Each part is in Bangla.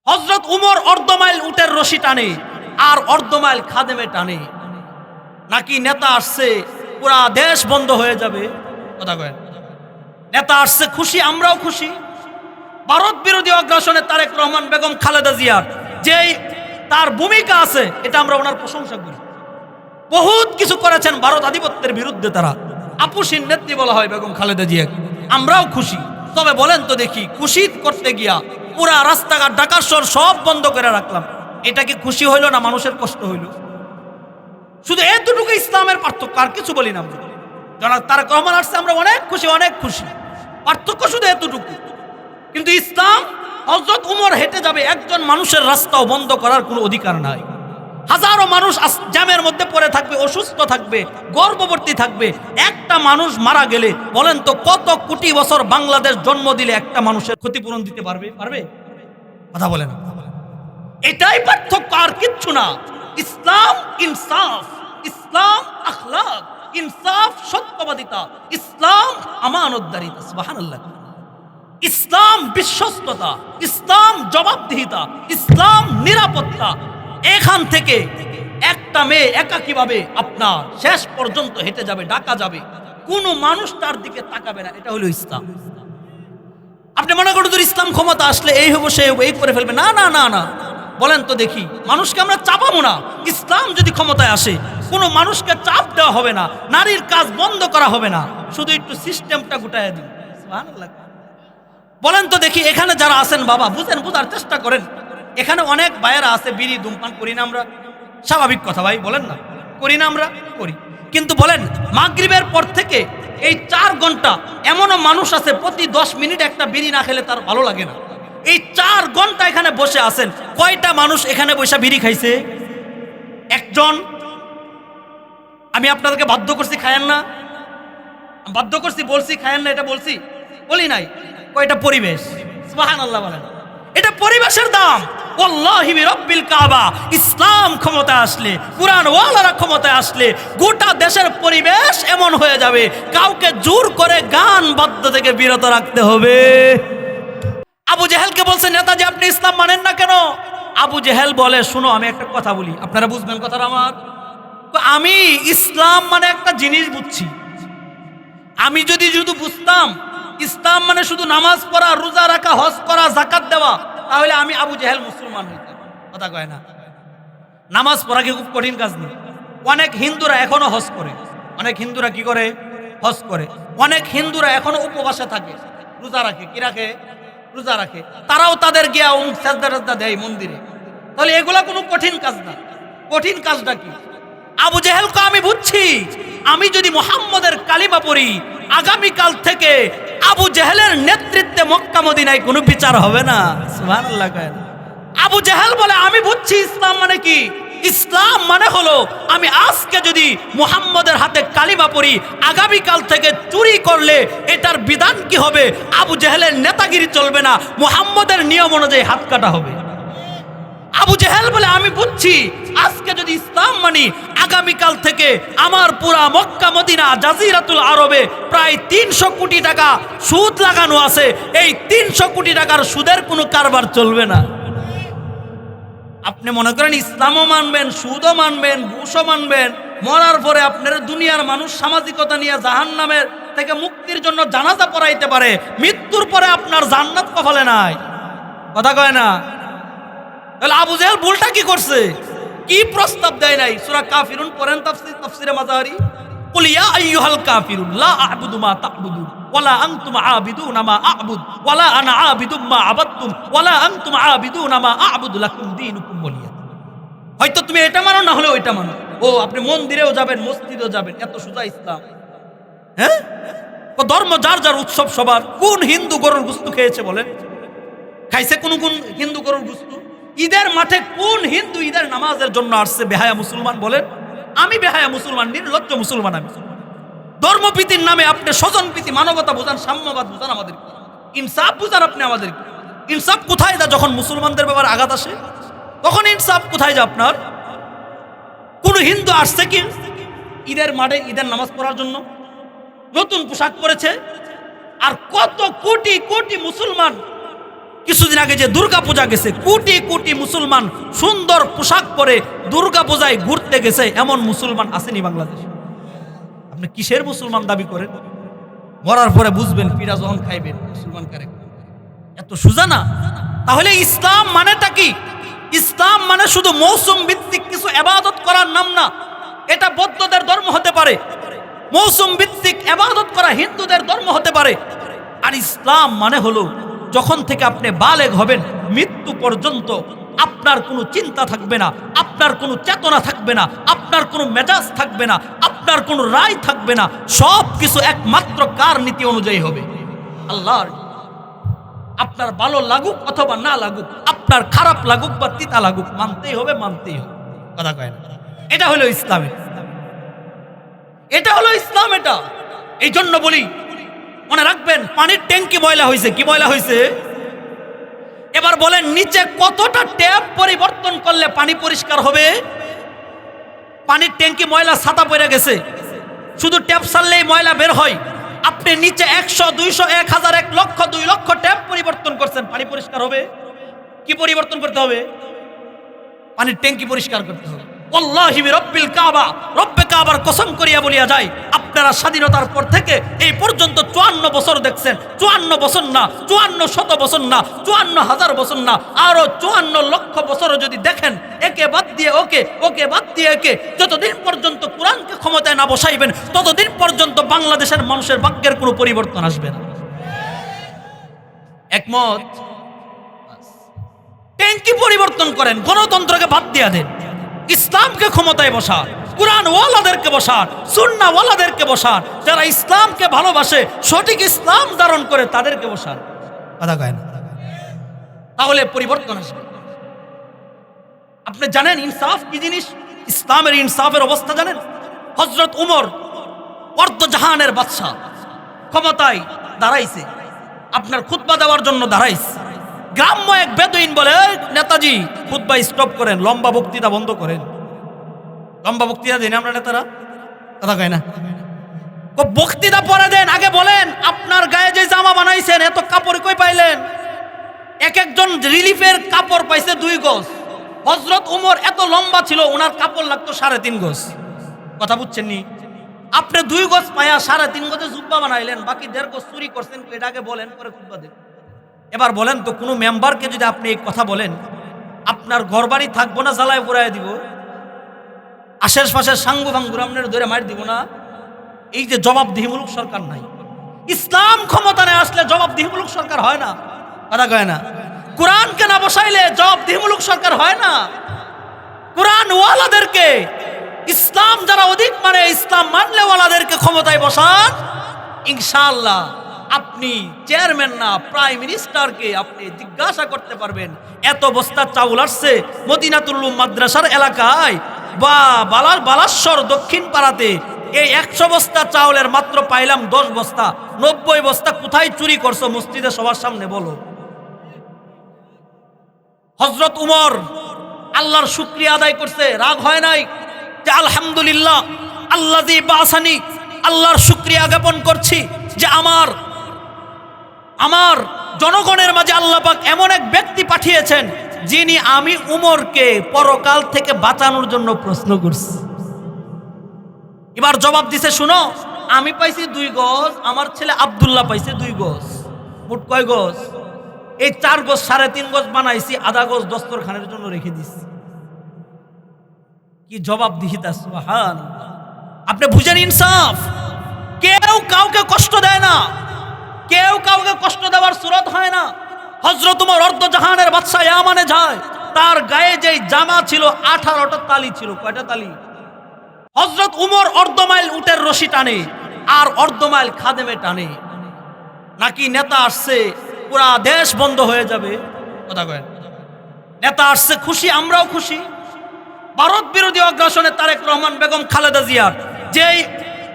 হযরত উমর অর্ধমাইল উটের রশি টানে আর অর্ধমাইল খাদেমে টানে, নাকি নেতা আসছে পুরা দেশ বন্ধ হয়ে যাবে? কথা কয়, নেতা আসছে খুশি, আমরাও খুশি। ভারত বিরোধী অগ্রাসনে তারেক রহমান বেগম খালেদা জিয়ার যে তার ভূমিকা আছে, এটা আমরা ওনার প্রশংসা করি। বহুত কিছু করেছেন ভারত আধিপত্যের বিরুদ্ধে, তারা আপুসীন নেত্রী বলা হয় বেগম খালেদা জিয়া। আমরাও খুশি। তবে বলেন তো দেখি, খুশি করতে গিয়া পুরা রাস্তাঘাট ঢাকার শহর সব বন্ধ করে রাখলাম, এটা কি খুশি হইল না মানুষের কষ্ট হইল? শুধু এতটুকু ইসলামের পার্থক্য, আর কিছু বলি না। আমরা তারেক রহমান আসছে, আমরা অনেক খুশি, অনেক খুশি। পার্থক্য শুধু এতটুকু। কিন্তু ইসলাম, হযরত উমর হেঁটে যাবে, একজন মানুষের রাস্তাও বন্ধ করার কোনো অধিকার নাই। হাজারো মানুষ জ্যামের মধ্যে পড়ে থাকবে, অসুস্থ থাকবে, গর্ভবতী থাকবে। একটা মানুষ মারা গেলে বলেন তো কত কোটি বছর বাংলাদেশ জন্ম দিলে একটা মানুষের ক্ষতিপূরণ দিতে পারবে? পারবে? কথা বলে না। এটাই পার্থক্য, আর কিচ্ছু না। ইসলাম ইনসাফ, ইসলাম আখলাক, ইনসাফ সত্যবাদিতা, ইসলাম আমানতদারিতা। সুবহানাল্লাহ। ইসলাম বিশ্বস্ততা, ইসলাম জবাবদিহিতা, ইসলাম নিরাপত্তা। এখান থেকে একটা মেয়ে একাকীভাবে আপনার শেষ পর্যন্ত হেঁটে যাবে, ডাকা যাবে, কোনো মানুষ তার দিকে তাকাবে না। এটা হলো ইসলাম। আপনি মনে করেন ইসলাম ক্ষমতা আসলে এই হবো, সে এই করে ফেলবে। না না না না, বলেন তো দেখি, মানুষকে আমরা চাপাবো না। ইসলাম যদি ক্ষমতায় আসে, কোনো মানুষকে চাপ দেওয়া হবে না, নারীর কাজ বন্ধ করা হবে না, শুধু একটু সিস্টেমটা গুটাইয়া দিন। সুবহানাল্লাহ। বলেন তো দেখি, এখানে যারা আছেন বাবা, বুঝেন, বোঝার চেষ্টা করেন। এখানে অনেক ভাইয়েরা আছে, বিড়ি ধূমপান করি না আমরা? স্বাভাবিক কথা ভাই, বলেন না করি না? আমরা করি। কিন্তু বলেন, মাগরিবের পর থেকে এই 4 ঘন্টা এমনও মানুষ আছে প্রতি 10 মিনিট একটা বিড়ি না খেলে তার ভালো লাগে না। এই 4 ঘন্টা এখানে বসে আছেন, কয়টা মানুষ এখানে বসে বিড়ি খাইছে? একজন। আমি আপনাদেরকে বাধ্য করছি খায়েন না, বাধ্য করছি, বলছি খায়েন না, এটা বলছি? বলি নাই। কয়টা পরিবেশ। সুবহানাল্লাহ বলেন। এটা পরিবেশের দাম। ওয়াল্লাহি বিরাব্বিল কাবা, ইসলাম ক্ষমতা আসলে, কুরআন ওয়ালারা ক্ষমতা আসলে, গোটা দেশের পরিবেশ এমন হয়ে যাবে, কাউকে জোর করে গান বাদ্য থেকে বিরত রাখতে হবে। আবু জেহেলকে বলছে, নেতাজি আপনি ইসলাম মানেন না কেন? আবু জেহেল বলে, শুনো আমি একটা কথা বলি, আপনারা বুঝবেন কথাটা আমার। আমি ইসলাম মানে একটা জিনিস বুঝছি। আমি যদি শুধু বুঝতাম ইসলাম মানে শুধু নামাজ পড়া, রোজা রাখা, হজ করা, যাকাত দেওয়া, তাহলে আমি আবু জেহেল মুসলমান হইতাম। কথা কয় না? নামাজ পড়া কি খুব কঠিন কাজ নেই? অনেক হিন্দুরা এখনো হজ করে। অনেক হিন্দুরা কি করে? হজ করে। অনেক হিন্দুরা এখনো উপবাসে থাকে, রোজা রাখে। কি রাখে? রোজা রাখে। তারাও তাদের গিয়া সাজদা টাজদা দেয় মন্দিরে। তাহলে এগুলা কোনো কঠিন কাজ না। কঠিন কাজটা কি? আবু জেহেলকে আমি বুঝছি। আমি যদি মুহাম্মদের কালিমা পড়ি, আগামীকাল থেকে আবু জেহেলের নেতৃত্বে মক্কা মদিনায় কোনো বিচার হবে না। সুবহানাল্লাহ। আবু জেহেল বলে, আমি বুঝছি ইসলাম মানে কি। ইসলাম মানে হলো, আমি আজকে যদি মুহাম্মদের হাতে কালিমা পড়ি, আগামীকাল থেকে চুরি করলে এটার বিধান কি হবে? আবু জেহেলের নেতাগিরি চলবে না, মুহাম্মদের নিয়ম অনুযায়ী হাত কাটা হবে। আবু জেহেল বলে, আমি বুঝছি আজকে যদি ইসলাম মানি, আগামীকাল থেকে আমার পুরা মক্কা মদিনা জাজিরাতুল আরবে প্রায় 300 কোটি টাকা সুদ লাগানো আছে। এই 300 কোটি টাকার সুদের কোনো কারবার চলবে না। আপনি মনে করেন ইসলামও মানবেন, সুদও মানবেন, ঘুষও মানবেন, মরার পরে আপনার দুনিয়ার মানুষ সামাজিকতা নিয়ে জাহান্নামের থেকে মুক্তির জন্য জানাজা পড়াইতে পারে, মৃত্যুর পরে আপনার জান্নাত কপালে নাই। কথা কয় না? তাহলে আবু জেহেল ভুলটা কি করছে? কি প্রস্তাব দেয় নাই? সূরা কাফিরুন পড়েন, তাফসীরে মাজারি। কুল ইয়া আইয়ুহাল কাফিরুন লা আ'বুদু মা তা'বুদুন ওয়ালা আনতুম আ'বিদুনা মা আ'বুদ ওয়ালা আনা আ'বিদুম মা আবাদতুম ওয়ালা আনতুম আ'বিদুনা মা আ'বুদু লাকুম দীনুকুম ওয়ালিয়া। হয়তো তুমি এটা মানো, না হলে ওইটা মানো। ও আপনি মন্দিরেও যাবেন, মসজিদেও যাবেন, এত সোজা ইসলাম? হ্যাঁ, ধর্ম যার যার, উৎসব সবার। কোন হিন্দু গরুর গোশত খেয়েছে বলেন? খাইছে কোন হিন্দু গরুর গোশত? ঈদের মাঠে কোন হিন্দু ঈদের নামাজের জন্য আসছে বেহায়া মুসলমান বলেন? আমি বেহায়া মুসলমান, নির্লজ্জ মুসলমান আমি। ধর্মপ্রীতির নামে আপনি স্বজনপ্রীতি, মানবতা বুঝান, সাম্যবাদ বুঝান, আমাদের ইনসাফ বুঝান। আপনি আমাদের ইনসাফ কোথায় যা? যখন মুসলমানদের ব্যাপারে আঘাত আসে তখন ইনসাফ কোথায় যা আপনার? কোন হিন্দু আসছে কি ঈদের মাঠে ঈদের নামাজ পড়ার জন্য? নতুন পোশাক পরেছে। আর কত কোটি কোটি মুসলমান কিছুদিন আগে যে দুর্গা পূজা গেছে, কোটি কোটি মুসলমান সুন্দর পোশাক পরে দুর্গা পূজায় ঘুরতে গেছে, এমন মুসলমান আসেনি বাংলাদেশে। আপনি কিসের মুসলমান দাবি করেন? মরার পরে বুঝবেন, পীড়া যখন খাইবেন মুসলমান কারে। এত সোজা না। তাহলে ইসলাম মানেটা কি? ইসলাম মানে শুধু মৌসুম ভিত্তিক কিছু ইবাদত করার নাম না। এটা বৌদ্ধদের ধর্ম হতে পারে, মৌসুম ভিত্তিক ইবাদত করা হিন্দুদের ধর্ম হতে পারে। আর ইসলাম মানে হলো যখন থেকে আপনি বালেগ হবেন মৃত্যু পর্যন্ত আপনার কোনো চিন্তা থাকবে না, আপনার কোনো চেতনা থাকবে না, আপনার কোনো মেজাজ থাকবে না, আপনার কোনো রায় থাকবে না। সব কিছু একমাত্র কার নীতি অনুযায়ী হবে? আল্লাহর। আপনার ভালো লাগুক অথবা না লাগুক, আপনার খারাপ লাগুক বা তিতা লাগুক, মানতেই হবে, মানতেই হবে। কথা কয় না? এটা হলো ইসলামের, এটা হলো ইসলাম। এটা এই জন্য বলি, মনে রাখবেন, পানির ট্যাঙ্কি ময়লা হয়েছে। কি ময়লা হয়েছে? এবার বলেন, নিচে কতটা ট্যাপ পরিবর্তন করলে পানি পরিষ্কার হবে? পানির ট্যাঙ্কি ময়লা ছাতা পড়ে গেছে, শুধু ট্যাপ ছাড়লেই ময়লা বের হয়। আপনি নিচে 100, 200, 1000, 1 লক্ষ, 2 লক্ষ ট্যাপ পরিবর্তন করছেন, পানি পরিষ্কার হবে? কি পরিবর্তন করতে হবে? পানির ট্যাঙ্কি পরিষ্কার করতে হবে। ওয়াল্লাহি বিরব্বিল কাবা, রব্বে কাবার কসম করিয়া বলিয়া যায়, আপনারা স্বাধীনতার পর থেকে এই পর্যন্ত 54 বছর দেখছেন। 54 বছর না, 54 শত বছর না, 54,000 বছর না, আরো 54 লক্ষ বছর যদি দেখেন, একে বাদ দিয়ে ওকে, ওকে বাদ দিয়ে একে, যতদিন পর্যন্ত কোরআনকে ক্ষমতায় না বসাইবেন, ততদিন পর্যন্ত বাংলাদেশের মানুষের ভাগ্যের কোনো পরিবর্তন আসবে না। একমত? ট্যাঙ্কি পরিবর্তন করেন, গণতন্ত্রকে বাদ দিয়ে দেন, ইসলামকে ক্ষমতায় বসান, কুরআন ওয়ালাদেরকে বসান, সুন্নাহ ওয়ালাদেরকে বসান, যারা ইসলামকে ভালোবাসে, সঠিক ইসলাম ধারণ করে তাদেরকে বসান। কথা কয় না? তাহলে পরিবর্তন আসবে। আপনি জানেন ইনসাফ কি জিনিস? ইসলামের ইনসাফের অবস্থা জানেন? হযরত উমর অর্ধজাহানের বাদশা ক্ষমতায় দাঁড়াইছে, আপনার খুতবা দেওয়ার জন্য দাঁড়াইছে। গ্রাম্য এক বেদুইন বলে, নেতাজি খুতবা স্টপ করেন, লম্বা বক্তৃতা বন্ধ করেন। লম্বা বক্তৃতা দেন আমরা নেতারা? কথা কয় না? বক্তৃতা পরে দেন, আগে বলেন আপনার গায়ে যে জামা বানাইছেন এত কাপড় কই পাইলেন? এক একজন রিলিফের কাপড় পাইছে 2 গজ। হযরত উমর এত লম্বা ছিল, ওনার কাপড় লাগতো 3.5 গজ। কথা বুঝছেন নি? আপনি 2 গজ পায়া 3.5 গজে জুব্বা বানাইলেন, বাকি 1.5 গজ চুরি করছেন। এটা আগে বলেন, পরে খুতবা দেন। এবার বলেন তো, কোনো মেম্বারকে যদি আপনি এই কথা বলেন, আপনার ঘরবাড়ি থাকবো না, জ্বালায় পুরাই দিব? আশের পাশের সাঙ্গু ভাঙ্গুর আপনার ধরে মার দিব না? এই যে জবাবদিহিমূলক সরকার নাই। ইসলাম ক্ষমতায় আসলে জবাবদিহিমূলক সরকার হয় না। কথা কয় না? কোরআনকে না বসাইলে জবাবদিহিমূলক সরকার হয় না। কোরআন ওয়ালাদেরকে, ইসলাম যারা অধিক মানে, ইসলাম মানলে ওয়ালাদেরকে ক্ষমতায় বসান, ইনশাআল্লাহ আপনি চেয়ারম্যান না, প্রাইম মিনিস্টারকে আপনি জিজ্ঞাসা করতে পারবেন, এত বস্তা চাউল আসছে মদিনাতুল উলুম মাদ্রাসার এলাকায় বা বালাশ্বর দক্ষিণ পাড়াতে, এই 100 বস্তা চাউলের মাত্র পাইলাম 10 বস্তা, 90 বস্তা কোথায় চুরি করছো মসজিদে সবার সামনে বলো। হযরত উমর আল্লাহর শুকরিয়া আদায় করছে, রাগ হয় নাই, যে আলহামদুলিল্লাহ আল্লাযী বাসানি, আল্লাহর শুকরিয়া জ্ঞাপন করছি যে আমার জনগণের মাঝে আল্লাহ পাক এমন এক ব্যক্তি পাঠিয়েছেন যিনি আমি উমরকে পরকাল থেকে বাঁচানোর জন্য প্রশ্ন করছি। এবার জবাব দিছে, শুনো, আমি পাইছি 2 গজ, আমার ছেলে আব্দুল্লাহ পাইছে 2 গজ, মোট কয় গজ? এই 4 গজ 3.5 গজ বানাইছি, আধা গজ দস্তরখানের জন্য রেখে দিছি। কি জবাব দিহিতা! সুবহানাল্লাহ। আপনি বুঝেন ইনসাফ? কেউ কাউকে কষ্ট দেয় না, কেউ কাউকে কষ্ট দেওয়ার সুরত হয় না। হযরত উমর অর্ধজাহানের বাদশা ইয়ামানে যায়, তার গায়ে যে জামা ছিল 18টা তালি ছিল। কয়টা তালি? হযরত উমর অর্ধমাইল উটের রশি টানে আর অর্ধমাইল খাদেমে টানে। নাকি নেতা আসছে পুরা দেশ বন্ধ হয়ে যাবে? কথা কয়। নেতা আসছে খুশি, আমরাও খুশি। ভারত বিরোধী অগ্রাসনে তারেক রহমান, বেগম খালেদা জিয়ার যে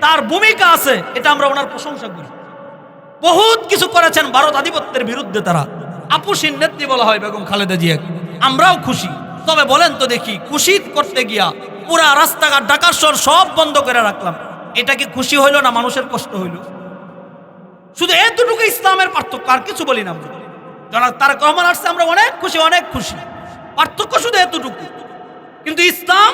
তার ভূমিকা আছে, এটা আমরা ওনার প্রশংসা করি। বহুত কিছু করেছেন ভারত আধিপত্যের বিরুদ্ধে, তারা আপুসীন নেত্রী বলা হয় বেগম খালেদা জিয়া। আমরাও খুশি। তবে বলেন তো দেখি, খুশি করতে গিয়া পুরা রাস্তাঘাট ঢাকার শহর সব বন্ধ করে রাখলাম, এটা কি খুশি হইল না মানুষের কষ্ট হইল? শুধু এতটুকু ইসলামের পার্থক্য, আর কিছু বলি না। জনাব তারেক রহমান আসছে, আমরা অনেক খুশি, অনেক খুশি। পার্থক্য শুধু এতটুকু। কিন্তু ইসলাম,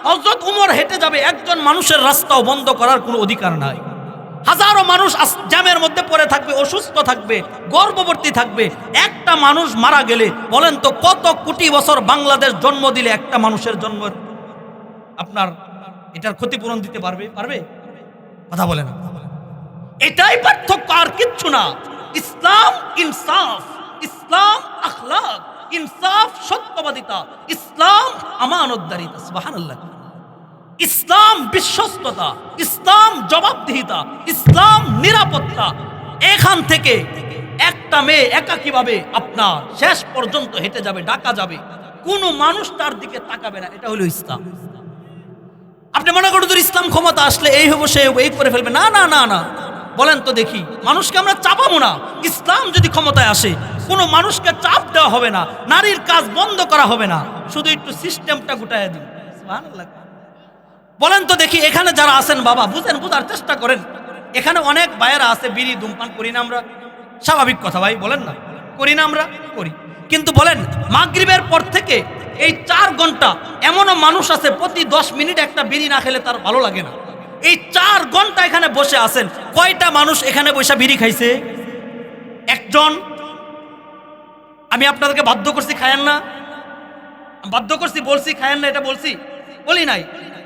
হযরত উমর হেঁটে যাবে, একজন মানুষের রাস্তাও বন্ধ করার কোনো অধিকার নাই। হাজারো মানুষ জ্যামের মধ্যে পড়ে থাকবে, অসুস্থ থাকবে, গর্ভবতী থাকবে। একটা মানুষ মারা গেলে বলেন তো কত কোটি বছর বাংলাদেশ জন্ম দিলে একটা মানুষের জন্মের আপনার এটার ক্ষতিপূরণ দিতে পারবে? কথা বলে না। এটাই পার্থক্য, আর কিচ্ছু না। ইসলাম ইনসাফ, ইসলাম আখলাক, ইনসাফ সত্যবাদিতা, ইসলাম আমানতদারিতা। সুবহানাল্লাহ। ইসলাম বিশ্বস্ততা, ইসলাম জবাবদিহিতা, ইসলাম নিরাপত্তা। এখান থেকে একটা মেয়ে একাকীভাবে আপনার শেষ পর্যন্ত হেঁটে যাবে, ডাকা যাবে, কোনো মানুষ তার দিকে তাকাবে না। এটা হলো ইসলাম। আপনি মনে করেন ইসলাম ক্ষমতা আসলে এই হবো, সে এই করে ফেলবে। না না না না, বলেন তো দেখি, মানুষকে আমরা চাপাবো না। ইসলাম যদি ক্ষমতায় আসে, কোনো মানুষকে চাপ দেওয়া হবে না, নারীর কাজ বন্ধ করা হবে না, শুধু একটু সিস্টেমটা গুটাইয়া দিন। সুবহানাল্লাহ। বলেন তো দেখি, এখানে যারা আছেন বাবা, বুঝেন, বোঝার চেষ্টা করেন। এখানে অনেক ভাইয়েরা আছে, বিড়ি ধূমপান করি না আমরা? স্বাভাবিক কথা ভাই, বলেন না করি না? আমরা করি। কিন্তু বলেন, মাগরিবের পর থেকে এই 4 ঘন্টা এমনও মানুষ আছে প্রতি 10 মিনিট একটা বিড়ি না খেলে তার ভালো লাগে না। এই 4 ঘন্টা এখানে বসে আছেন, কয়টা মানুষ এখানে বসে বিড়ি খাইছে? একজন। আমি আপনাদেরকে বাধ্য করছি খায়েন না, বাধ্য করছি, বলছি খায়েন না, এটা বলছি? বলি নাই।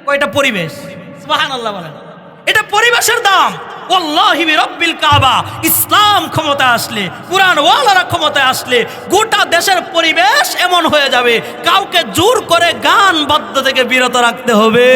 কয়টা পরিবেশ। সুবহানাল্লাহ বলেন। এটা পরিবেশের দাম। ওয়াল্লাহি বিরাব্বিল কাবা, ইসলাম ক্ষমতা আসলে, কুরআন ওয়ালারা ক্ষমতা আসলে, গোটা দেশের পরিবেশ এমন হয়ে যাবে, কাউকে জোর করে গান বাদ্য থেকে বিরত রাখতে হবে।